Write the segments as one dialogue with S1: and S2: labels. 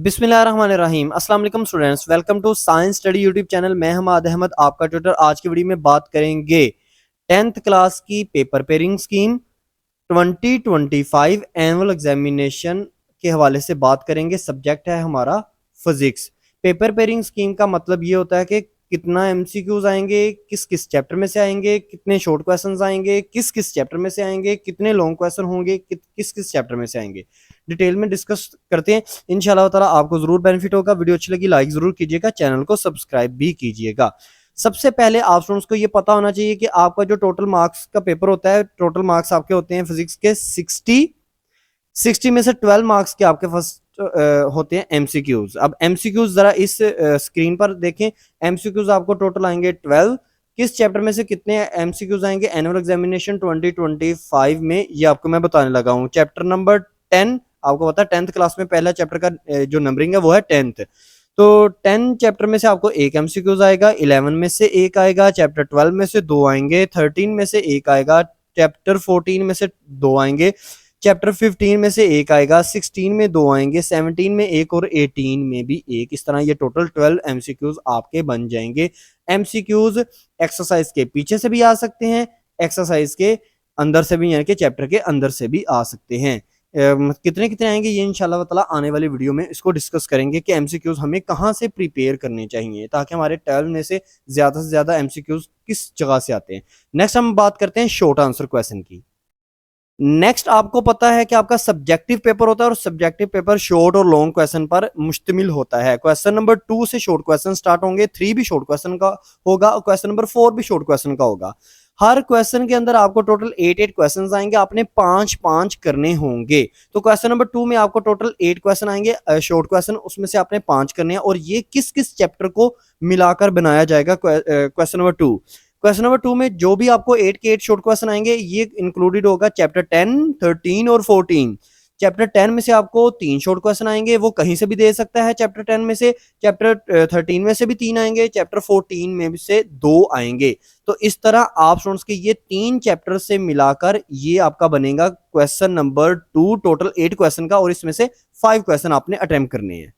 S1: बिस्मिल्लाहिर्रहमानिर्रहीम। अस्सलाम वालेकुम students, welcome to science study YouTube channel. मैं हमाद अहमद आपका ट्यूटर। आज की वीडियो में बात करेंगे 10th क्लास की paper pairing scheme 2025 annual examination के हवाले से बात करेंगे। सब्जेक्ट है हमारा फिजिक्स। पेपर पेयरिंग स्कीम का मतलब ये होता है कि कितना एमसीक्यूज आएंगे, किस किस चैप्टर में से आएंगे, कितने शॉर्ट क्वेश्चंस आएंगे, किस किस चैप्टर में से आएंगे, कितने लॉन्ग क्वेश्चन होंगे, किस किस चैप्टर में से आएंगे। डिटेल में डिस्कस करते हैं इंशाल्लाह ताला। आपको जरूर बेनिफिट होगा। वीडियो अच्छी लगी लाइक जरूर कीजिएगा, चैनल को सब्सक्राइब भी कीजिएगा। सबसे पहले आप स्टूडेंट्स को ये पता होना चाहिए कि आपका जो टोटल मार्क्स का पेपर होता है, टोटल मार्क्स आपके होते हैं फिजिक्स के 60 में से 12 मार्क्स के आपके फर्स्ट होते हैं एमसीक्यूज। अब एमसीक्यूज जरा इस स्क्रीन पर देखें। एमसीक्यूज आपको टोटल आएंगे 12। किस चैप्टर में से कितने एमसीक्यूज आएंगे एनुअल एग्जामिनेशन 2025 में, ये आपको मैं बताने लगा हूं। चैप्टर नंबर 10 आपको पता है 10th क्लास में पहला चैप्टर का जो नंबरिंग है वो है 10th। तो 10 चैप्टर में से आपको एक एमसीक्यूज आएगा, 11 में से एक आएगा, चैप्टर 12 में से दो आएंगे, 13 में से एक आएगा, चैप्टर 14 में से दो आएंगे, चैप्टर 15 में से एक आएगा, 16 में दो आएंगे, 17 में एक और 18 में भी एक। इस तरह ये टोटल 12 एमसीक्यूज आपके बन जाएंगे। एमसीक्यूज एक्सरसाइज के पीछे से भी आ सकते हैं, एक्सरसाइज के अंदर से भी यानी कि चैप्टर के अंदर से भी आ सकते हैं। कितने कितने आएंगे ये इंशाल्लाह ताला आने वाली वीडियो में इसको डिस्कस करेंगे कि एमसीक्यूज हमें कहां से प्रिपेयर करने चाहिए ताकि हमारे 12 में से ज्यादा एमसीक्यूज किस जगह से आते हैं। नेक्स्ट हम बात करते हैं शॉर्ट आंसर क्वेश्चन की। नेक्स्ट आपको पता है कि आपका सब्जेक्टिव पेपर होता है और सब्जेक्टिव पेपर शॉर्ट और लॉन्ग क्वेश्चन पर मुश्तमिल होता है। क्वेश्चन नंबर 2 से शॉर्ट क्वेश्चन स्टार्ट होंगे, 3 भी शॉर्ट क्वेश्चन का होगा और क्वेश्चन नंबर 4 भी शॉर्ट क्वेश्चन का होगा। हर क्वेश्चन के अंदर आपको टोटल 8 क्वेश्चन आएंगे, आपने 5 करने होंगे। तो क्वेश्चन नंबर 2 में आपको टोटल 8 क्वेश्चन आएंगे शॉर्ट क्वेश्चन, उसमें से आपने 5 करने हैं और ये किस किस चैप्टर को मिलाकर बनाया जाएगा। क्वेश्चन नंबर 2, क्वेश्चन नंबर 2 में जो भी आपको 8 के 8 शॉर्ट क्वेश्चन आएंगे ये इंक्लूडेड होगा चैप्टर 10, 13 और 14। चैप्टर 10 में से आपको 3 शॉर्ट क्वेश्चन आएंगे, वो कहीं से भी दे सकता है चैप्टर 10 में से। चैप्टर 13 में से भी 3 आएंगे, चैप्टर 14 में से 2 आएंगे। तो इस तरह आप स्टूडेंट्स के ये 3 चैप्टर से मिलाकर ये आपका बनेगा क्वेश्चन नंबर 2 टोटल 8 क्वेश्चन का, और इसमें से 5 क्वेश्चन आपने अटेम्प्ट करने हैं।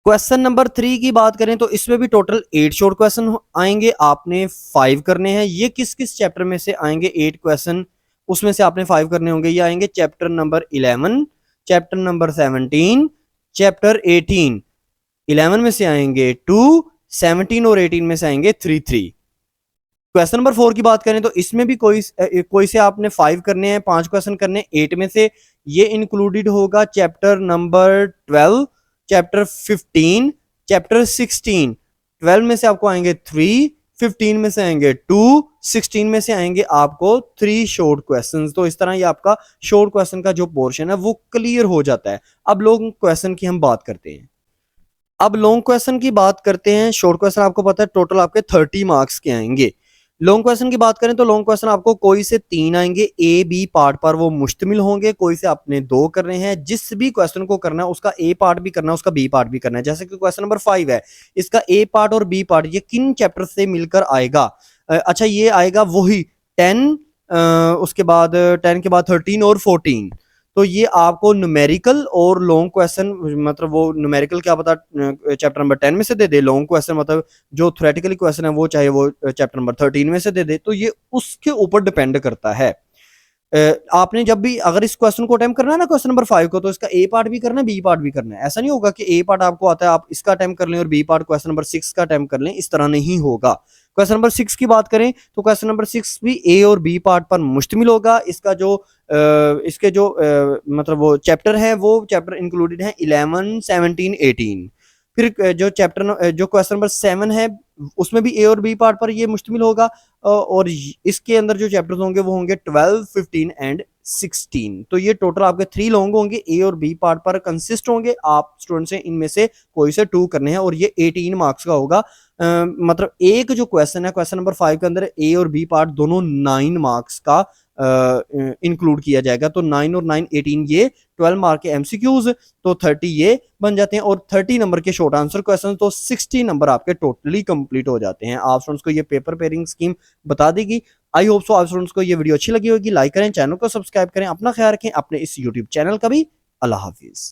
S1: क्वेश्चन नंबर 3 की बात करें तो इसमें भी टोटल 8 शॉर्ट क्वेश्चन आएंगे, आपने 5 करने हैं। ये किस किस चैप्टर में से आएंगे 8 क्वेश्चन, उसमें से आपने 5 करने होंगे। ये आएंगे chapter number 11, chapter number 17, chapter 18। 11 में से आएंगे 2, 17 और 18 में से आएंगे 3। क्वेश्चन नंबर 4 की बात करें तो इसमें भी कोई से आपने 5 करने हैं, 5 क्वेश्चन करने 8 में से। ये इंक्लूडेड होगा चैप्टर नंबर 12, चैप्टर 15, चैप्टर 16। 12 में से आपको आएंगे 3, 15 में से आएंगे 2, 16 में से आएंगे आपको 3 शॉर्ट क्वेश्चंस। तो इस तरह ये आपका शॉर्ट क्वेश्चन का जो पोर्शन है वो क्लियर हो जाता है। अब लॉन्ग क्वेश्चन की हम बात करते हैं। अब लॉन्ग क्वेश्चन की बात करते हैं। शॉर्ट क्वेश्चन आपको पता है टोटल आपके 30 मार्क्स के आएंगे। लॉन्ग क्वेश्चन की बात करें तो लॉन्ग क्वेश्चन आपको कोई से 3 आएंगे, ए बी पार्ट पर वो मुश्तमिल होंगे। कोई से आपने 2 कर रहे हैं। जिस भी क्वेश्चन को करना है उसका ए पार्ट भी करना है, उसका बी पार्ट भी करना है। जैसे कि क्वेश्चन नंबर 5 है, इसका ए पार्ट और बी पार्ट ये किन चैप्टर से मिलकर आएगा। अच्छा, ये आएगा वही 10, उसके बाद 10 के बाद 13 और 14। तो ये आपको न्यूमेरिकल और लॉन्ग क्वेश्चन, मतलब वो न्यूमेरिकल क्या पता चैप्टर नंबर 10 में से दे दे, लॉन्ग क्वेश्चन मतलब जो थ्योरेटिकली क्वेश्चन है वो चाहे वो चैप्टर नंबर 13 में से दे दे। तो ये उसके ऊपर डिपेंड करता है। आपने जब भी अगर इस क्वेश्चन को अटेम्प्ट करना है ना क्वेश्चन नंबर 5 को, तो इसका ए पार्ट भी करना है, बी पार्ट भी करना है। ऐसा नहीं होगा कि ए पार्ट आपको आता है आप इसका अटेम्प्ट कर लें और बी पार्ट क्वेश्चन नंबर 6 का अटेम्प्ट कर लें, इस तरह नहीं होगा। क्वेश्चन नंबर 6 की बात करें तो क्वेश्चन नंबर 6 भी ए और बी पार्ट पर मुश्तमिल होगा। इसका जो इसके जो मतलब वो चैप्टर है वो चैप्टर इंक्लूडेड है 11, 17, 18। फिर जो चैप्टर जो क्वेश्चन नंबर 7 है उसमें भी ए और बी पार्ट पर ये मुश्तमिल होगा, और इसके अंदर जो चैप्टर्स होंगे वो होंगे 12, 15 एंड 16। तो ये टोटल आपके 3 लॉन्ग होंगे, ए और बी पार्ट पर कंसिस्ट होंगे। आप स्टूडेंट से इनमें से कोई से 2 करने हैं और ये 18 मार्क्स का होगा। मतलब एक जो क्वेश्चन है क्वेश्चन नंबर 5 के अंदर ए और बी पार्ट दोनों 9 मार्क्स का इंक्लूड किया जाएगा। तो 9 और 9 18, ये 12 मार्क के एमसीक्यूज, तो 30 ये बन जाते हैं और 30 नंबर के शॉर्ट आंसर क्वेश्चन, तो 60 नंबर आपके टोटली कंप्लीट हो जाते हैं। आप स्टूडेंट्स को ये पेपर पेयरिंग स्कीम बता देगी। आई होप सो आप स्टूडेंट्स को ये वीडियो अच्छी लगी होगी। लाइक करें, चैनल को सब्सक्राइब करें, अपना ख्याल रखें अपने इस यूट्यूब चैनल का भी। अल्लाह हाफिज।